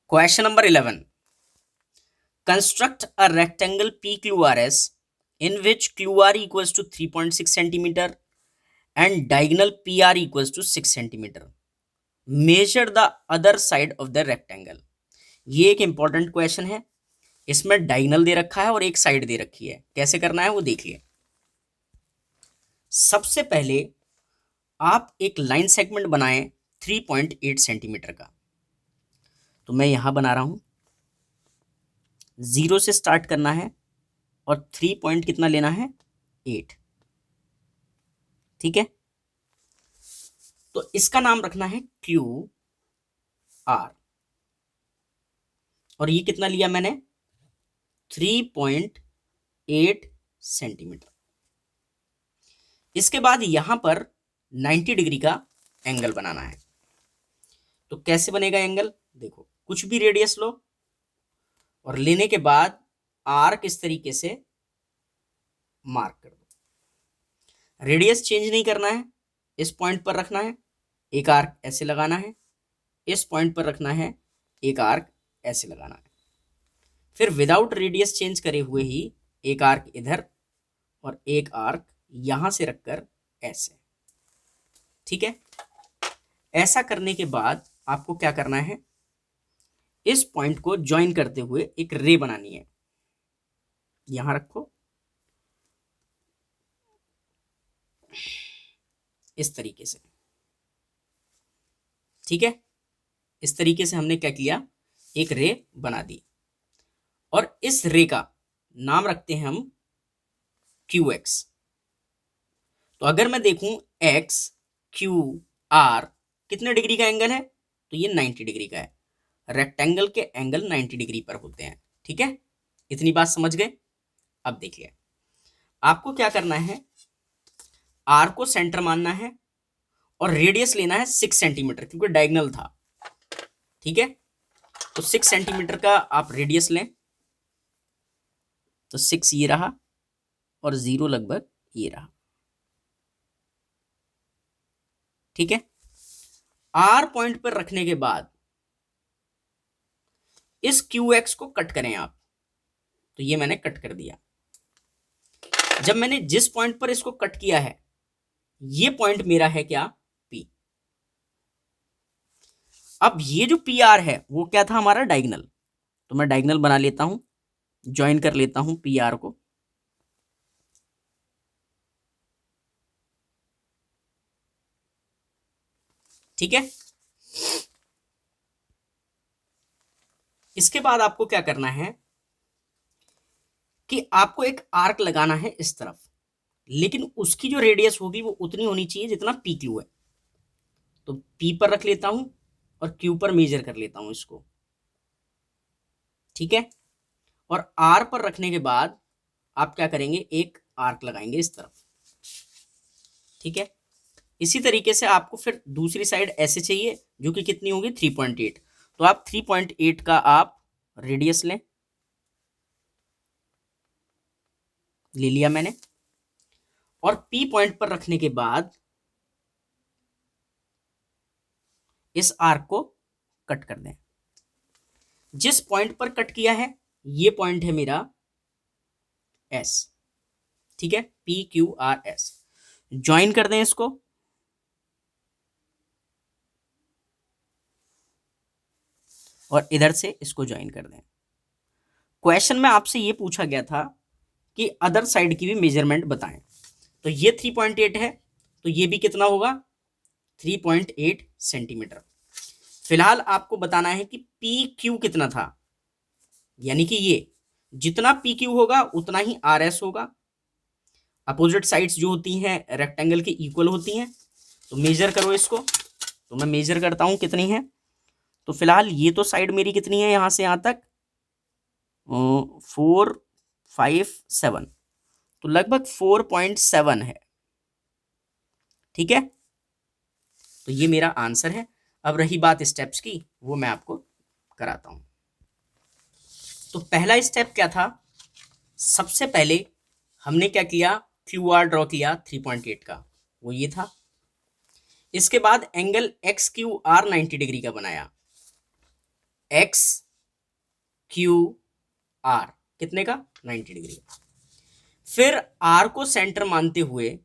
Question number 11. Construct a rectangle PQRS in which QR equals to 3.6 centimeter and diagonal PR equals to 6 centimeter. Measure the other side of the rectangle. ये एक important question है. इसमें diagonal दे रखा है और एक side दे रखी है. कैसे करना है वो देखिए. सबसे पहले आप एक लाइन सेगमेंट बनाएं 3.8 सेंटीमीटर का. तो मैं यहां बना रहा हूं. 0 से स्टार्ट करना है और 3 पॉइंट कितना लेना है 8. ठीक है. तो इसका नाम रखना है क्यू आर. और ये कितना लिया मैंने 3.8 सेंटीमीटर. इसके बाद यहां पर 90 डिग्री का एंगल बनाना है. तो कैसे बनेगा एंगल देखो. कुछ भी रेडियस लो और लेने के बाद आर्क इस तरीके से मार्क कर दो. रेडियस चेंज नहीं करना है. इस पॉइंट पर रखना है. एक आर्क ऐसे लगाना है. इस पॉइंट पर रखना है. एक आर्क ऐसे लगाना है. फिर विदाउट रेडियस चेंज करे हुए ही एक आर्क इधर और एक आर्क यहां से रखकर ऐसे. ठीक है. ऐसा करने के बाद आपको क्या करना है, इस पॉइंट को ज्वाइन करते हुए एक रे बनानी है. यहां रखो इस तरीके से. ठीक है. इस तरीके से हमने क्या किया, एक रे बना दी. और इस रे का नाम रखते हैं हम क्यू एक्स. तो अगर मैं देखूं एक्स क्यू आर कितने डिग्री का एंगल है, तो ये 90 डिग्री का है. रेक्टेंगल के एंगल 90 डिग्री पर होते हैं. ठीक है. इतनी बात समझ गए. अब देखिए आपको क्या करना है, आर को सेंटर मानना है और रेडियस लेना है 6 सेंटीमीटर क्योंकि डायगोनल था. ठीक है. तो 6 सेंटीमीटर का आप रेडियस लें. तो 6 ये रहा और 0 लगभग ये रहा. ठीक है. आर पॉइंट पर रखने के बाद इस क्यू एक्स को कट करें आप. तो ये मैंने कट कर दिया. जब मैंने जिस पॉइंट पर इसको कट किया है, ये पॉइंट मेरा है क्या पी. अब ये जो पी आर है वो क्या था हमारा डायगोनल. तो मैं डायगोनल बना लेता हूं, ज्वाइन कर लेता हूं पी आर को. ठीक है. इसके बाद आपको क्या करना है कि आपको एक आर्क लगाना है इस तरफ, लेकिन उसकी जो रेडियस होगी वो उतनी होनी चाहिए जितना पी क्यू है. तो पी पर रख लेता हूं और क्यू पर मेजर कर लेता हूं इसको. ठीक है. और आर पर रखने के बाद आप क्या करेंगे, एक आर्क लगाएंगे इस तरफ. ठीक है. इसी तरीके से आपको फिर दूसरी साइड ऐसे चाहिए जो कि कितनी होगी 3.8. तो आप 3.8 का आप रेडियस लें. ले लिया मैंने. और पी पॉइंट पर रखने के बाद इस आर्क को कट कर दें. जिस पॉइंट पर कट किया है ये पॉइंट है मेरा एस. ठीक है. P Q R S. Join कर दें इसको. और इधर से इसको ज्वाइन कर दें. क्वेश्चन में आपसे ये पूछा गया था कि अदर साइड की भी मेजरमेंट बताएं. तो ये 3.8 है तो ये भी कितना होगा 3.8 सेंटीमीटर. फिलहाल आपको बताना है कि पी क्यू कितना था, यानी कि ये जितना पी क्यू होगा उतना ही आर एस होगा. अपोजिट साइड्स जो होती हैं रेक्टेंगल की इक्वल होती हैं. तो मेजर करो इसको. तो मैं मेजर करता हूं कितनी है. तो फिलहाल ये तो साइड मेरी कितनी है यहां से यहां तक 457. तो लगभग 4.7 है. ठीक है. तो ये मेरा आंसर है. अब रही बात स्टेप्स की, वो मैं आपको कराता हूं. तो पहला स्टेप क्या था, सबसे पहले हमने क्या किया, क्यू आर ड्रॉ किया 3.8 का, वो ये था. इसके बाद angle x Q R 90 degree का बनाया. एक्स क्यू आर कितने का 90 डिग्री का। फिर आर को सेंटर मानते हुए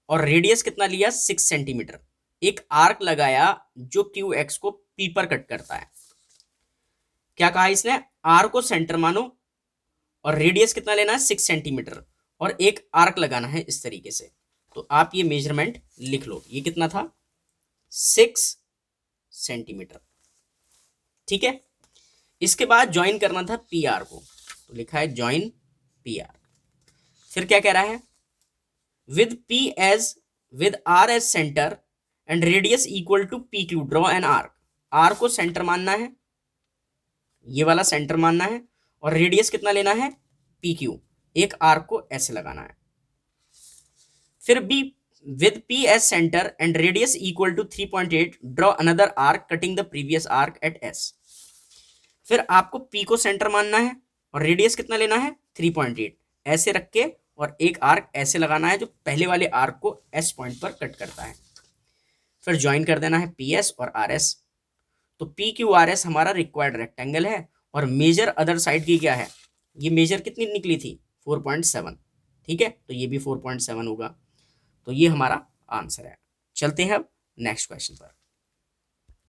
और रेडियस कितना लिया 6 सेंटीमीटर, एक आर्क लगाया जो क्यू एक्स को पी पर कट करता है। क्या कहा इसने, आर को सेंटर मानो और रेडियस कितना लेना है 6 सेंटीमीटर और एक आर्क लगाना है इस तरीके से। तो आप ये मेजरमेंट लिख लो, ये कितना था 6 सेंटीमीटर। ठीक है, इसके बाद ज्वाइन करना था पी आर को, तो लिखा है ज्वाइन पी आर। फिर क्या कह रहा है, with R as centre and radius equal to P Q draw an arc. R को सेंटर मानना है, ये वाला सेंटर मानना है और रेडियस कितना लेना है पी क्यू, एक आर्क को ऐसे लगाना है। फिर बी with P as centre and radius equal to 3.8 draw another arc cutting the previous arc at S. फिर आपको पी को सेंटर मानना है और रेडियस कितना लेना है 3.8, ऐसे रख के और एक आर्क ऐसे लगाना है जो पहले वाले आर्क को एस पॉइंट पर कट करता है। फिर ज्वाइन कर देना है पी एस और आर एस। तो पी क्यू आर एस हमारा रिक्वायर्ड रेक्टेंगल है और मेजर अदर साइड की क्या है, ये मेजर कितनी निकली थी 4.7। ठीक है, तो ये भी 4.7 होगा। तो ये हमारा आंसर है। चलते हैं अब नेक्स्ट क्वेश्चन पर।